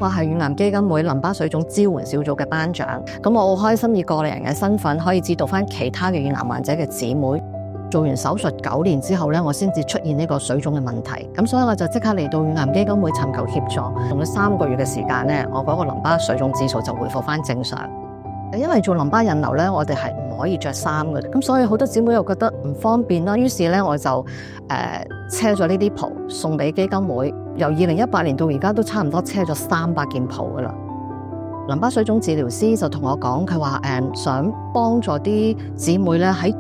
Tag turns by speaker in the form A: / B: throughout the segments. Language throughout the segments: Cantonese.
A: 我係乳癌基金會淋巴水腫支援小組嘅班長，咁我好開心以過來人嘅身份可以指導翻其他嘅乳癌患者嘅姊妹。做完手術9年之後咧，我先至出現呢個水腫嘅問題，咁所以我就即刻嚟到乳癌基金會尋求協助，用咗3個月嘅時間咧，我嗰個淋巴水腫指數就回復翻正常。因為做淋巴引流咧，我哋係唔可以着衫嘅，咁所以好多姊妹又覺得唔方便啦，於是咧我就車咗呢啲袍送俾基金會，由2018年到而家都差唔多車咗300件袍噶啦。淋巴水腫治療師就同我講，佢話想幫助啲姊妹咧喺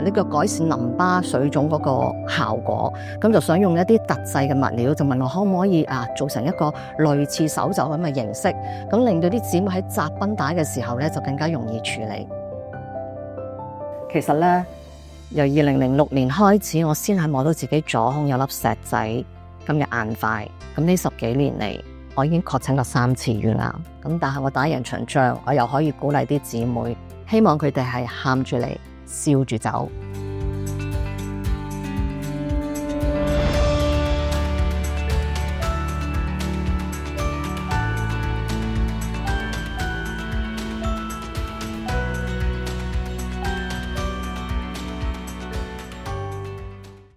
A: 呢個改善淋巴水腫嗰個效果，咁就想用一啲特製嘅物料，就問我可唔可以做成一個類似手袖咁嘅形式，咁令到啲姊妹喺紮繃帶嘅時候咧就更加容易處理。其實咧，由2006年開始，我先係摸到自己左胸有粒石仔咁嘅硬塊，咁呢10幾年嚟，我已經確診過3次乳癌，咁但係我打贏場仗，我又可以鼓勵啲姊妹，希望佢哋係喊住嚟，笑住走。